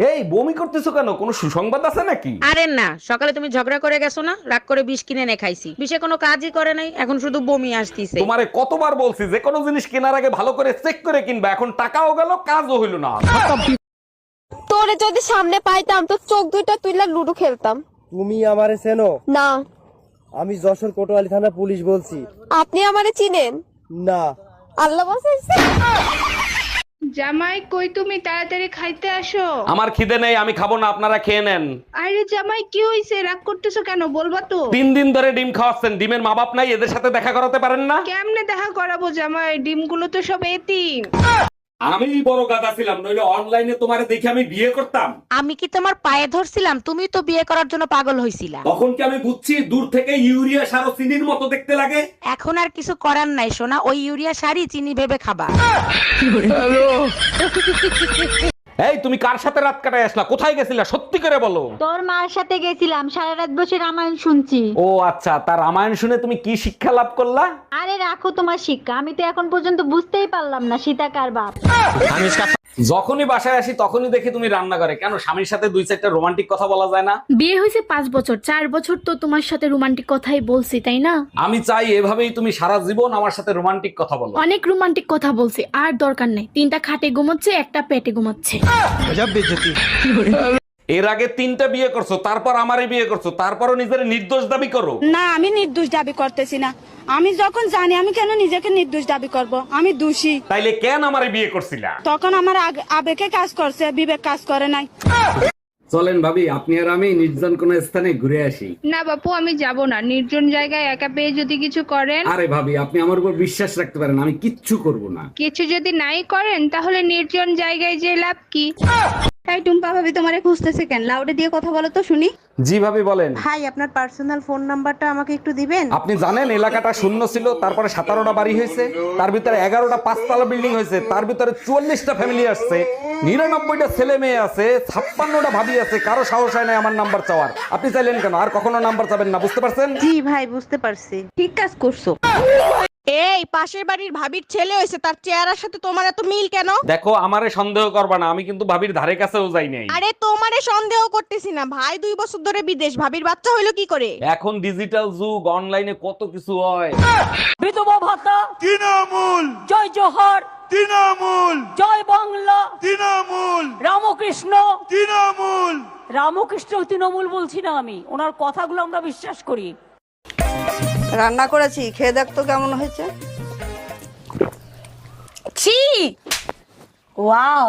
এই বমি করতেছো কেন? কোনো সুসংবাদ আছে নাকি? আরে না, সকালে তুমি ঝগড়া করে গেছো না, রাগ করে বিষ কিনে এনে খাইছি, বিষে কোনো কাজই করে নাই, এখন শুধু বমি আসতিছে। তোমারে কতবার বলছি যে কোনো জিনিস কেনার আগে ভালো করে চেক করে কিনবা, এখন টাকাও গেল কাজও হইল না। তোরে যদি সামনে পাইতাম তো চোখ দুইটা তুইলা লুডো খেলতাম। তুমি আমারে চেনো? না। আমি যশোর কোতোয়ালি থানা পুলিশ বলছি। আপনি আমারে চিনেন? না। আল্লাহ বাঁচাইছে। জামাই কই তুমি, তাড়াতাড়ি খাইতে আসো। আমার খিদে নেই, আমি খাবো না, আপনারা খেয়ে নেন। আরে জামাই কি হইছে, রাগ করতেছো কেন, বলবা তো। 3 দিন ধরে ডিম খাওয়াচ্ছেন, ডিমের মা বাপ নাই, এদের সাথে দেখা করাতে পারেন না? কেমনে দেখা করাবো জামাই, ডিমগুলো তো সব এতিম। আমি বড় গাদা ছিলাম, নইলে অনলাইনে তোমারে দেখে আমি বিয়ে করতাম। আমি কি তোমার পায়ে ধরছিলাম? তুমি তো বিয়ে করার জন্য পাগল হইছিলা। তখন কি আমি বুঝছি দূর থেকে ইউরিয়া সার ও চিনির মতো দেখতে লাগে? এখন আর কিছু করার নাই সোনা, ওই ইউরিয়া সারই চিনি ভেবে খাবা। এই তুমি কার সাথে রাত কাটায় আসলা? কোথায় গেছিলা সত্যি করে বলো। তোর মার সাথে গেছিলাম, সারা রাত বসে রামায়ণ শুনছি। ও আচ্ছা, তার রামায়ণ শুনে তুমি কি শিক্ষা লাভ করলা? আরে রাখো তোমার শিক্ষা, আমি তো এখন পর্যন্ত বুঝতেই পারলাম না সীতা কার বাপ। যখনই বাসায় আসি তখনই দেখি তুমি রান্না করে। কেন, স্বামীর সাথে 2-4টা রোমান্টিক কথা বলা যায় না? বিয়ে হয়েছে 5 বছর, 4 বছর তো তোমার সাথে রোমান্টিক কথাই বলছি, তাই না? আমি চাই এভাবেই তুমি সারা জীবন আমার সাথে রোমান্টিক কথা বলো। অনেক রোমান্টিক কথা বলছি, আর দরকার নেই। 3টা খাটে ঘুমাচ্ছে, একটা পেটে ঘুমাচ্ছে। এর আগে 3টা বিয়ে করছো, তারপর আমারই বিয়ে করছো, তারপরও নিজের নির্দোষ দাবি করো। না, আমি নির্দোষ দাবি করতেছি না। আমি যখন জানি, আমি কেন নিজেকে নির্দোষ দাবি করব? আমি দোষী। তাইলে কেন আমারই বিয়ে করছিলা? তখন আমার আবেগে কাজ করছে, বিবেক কাজ করে নাই। চলেন ভাবি, আপনি আর আমি নির্জন কোন স্থানে ঘুরে আসি। না বাপু, আমি যাব না, নির্জন জায়গায় একা পেয়ে যদি কিছু করেন। আরে ভাবি, আপনি আমার উপর বিশ্বাস রাখতে পারেন, আমি কিচ্ছু করব না। কিছু যদি নাই করেন তাহলে নির্জন জায়গায় যে লাভ কি? এই টুম্পা ভাবি তোমারে খুঁজতেছে কেন? লাউডে দিয়ে কথা বলো তো শুনি। জি ভাবি বলেন। ভাই, আপনার পার্সোনাল ফোন নাম্বারটা আমাকে একটু দিবেন? আপনি জানেন এলাকাটা শূন্য ছিল, তারপরে 17টা বাড়ি হয়েছে, তার ভিতরে 11টা 5তলা বিল্ডিং হয়েছে, তার ভিতরে 44টা ফ্যামিলি আসছে, 99টা ছেলে মেয়ে আছে, 56টা ভাবি আছে, কারো সাহস হয় না আমার নাম্বার চাওয়ার। আপনি চাইলেন কেন? আর কখনো নাম্বার চাবেন না, বুঝতে পারছেন? জি ভাই, বুঝতে পারছি। ঠিক কাজ করছো। এই পাশের বাড়ির ভাবির ছেলে হয়েছে, তার চেহারার সাথে তোমার এত মিল কেন? দেখো, আমারে সন্দেহ করবা না, আমি কিন্তু ভাবির ধারে কাছেও যাই নাই। আরে তোমারে সন্দেহ করতেছি না, ভাই 2 বছর ধরে বিদেশ, ভাবির বাচ্চা হইলো কি করে? এখন ডিজিটাল যুগ, অনলাইনে কত কিছু হয়। বিধবা ভাতা তৃণমূল, জয় জোহর তৃণমূল, জয় বাংলা তৃণমূল, রামকৃষ্ণ তৃণমূল। রামকৃষ্ণ তৃণমূল বলছি না আমি, ওনার কথাগুলো আমরা বিশ্বাস করি। রান্না করেছি, খেয়ে দেখতো কেমন হয়েছে। ছি, ওয়াও।